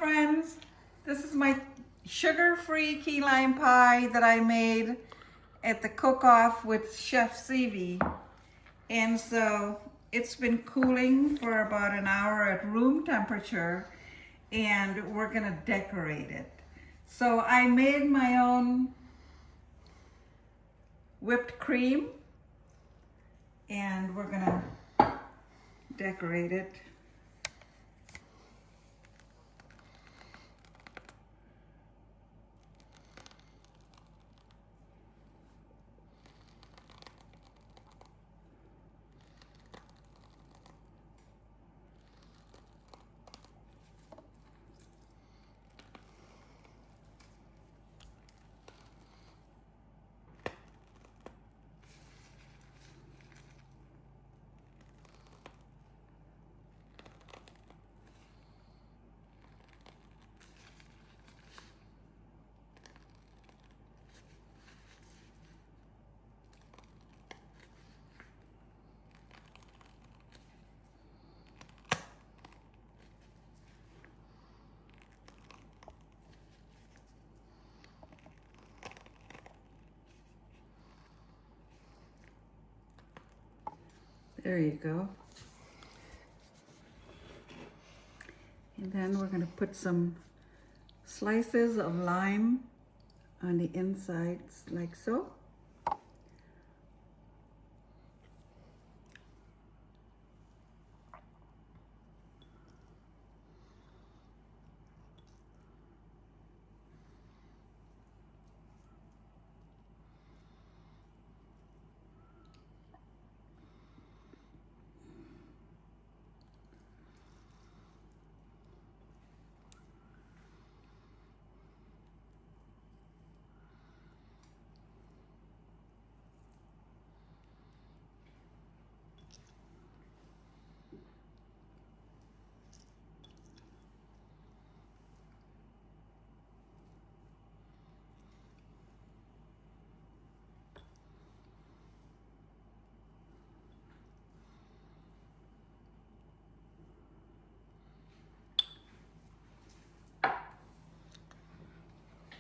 friends. This is my sugar-free key lime pie that I made at the cook-off with Chef Sivi. And so it's been cooling for about an hour at room temperature, and we're gonna decorate it. So I made my own whipped cream, and we're gonna decorate it. There you go. And then we're gonna put some slices of lime on the insides, like so.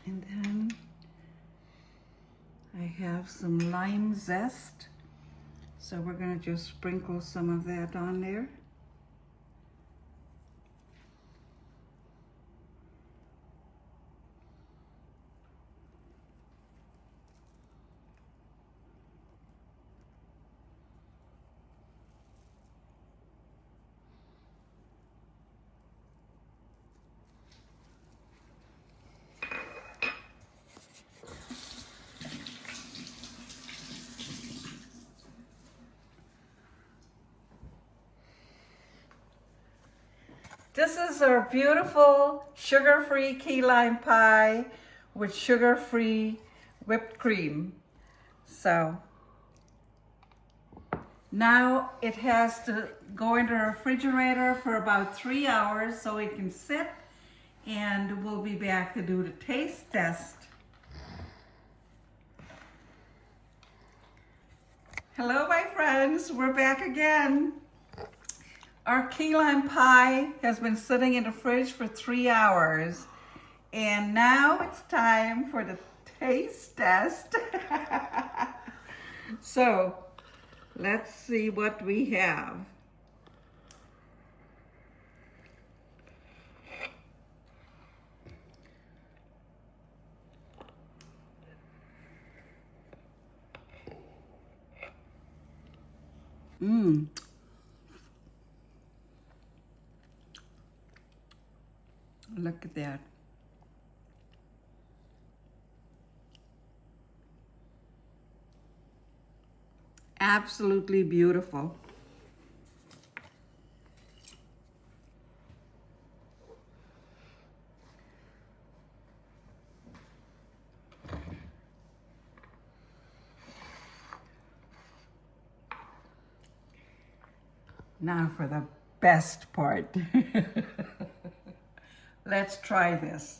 And then I have some lime zest. So we're gonna just sprinkle some of that on there. This is our beautiful sugar-free key lime pie with sugar-free whipped cream. So now it has to go into the refrigerator for about 3 hours so it can sit, and we'll be back to do the taste test. Hello, my friends, we're back again. Our key lime pie has been sitting in the fridge for 3 hours, and now it's time for the taste test. So let's see what we have. Look at that. Absolutely beautiful. Now for the best part. Let's try this.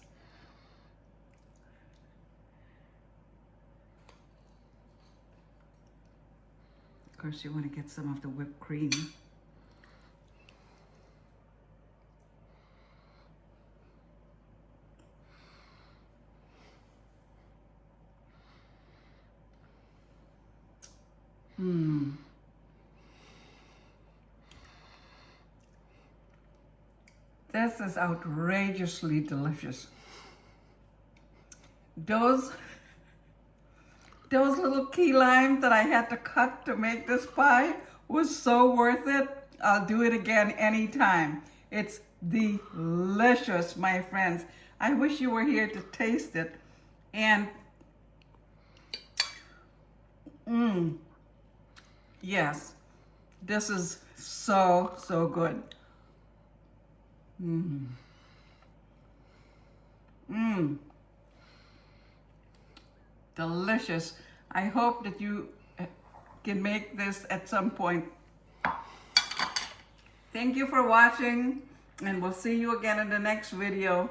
Of course, you want to get some of the whipped cream. Mmm. This is outrageously delicious. Those little key limes that I had to cut to make this pie was so worth it. I'll do it again anytime. It's delicious, my friends. I wish you were here to taste it. And yes, this is so, so good. Delicious. I hope that you can make this at some point. Thank you for watching, and we'll see you again in the next video.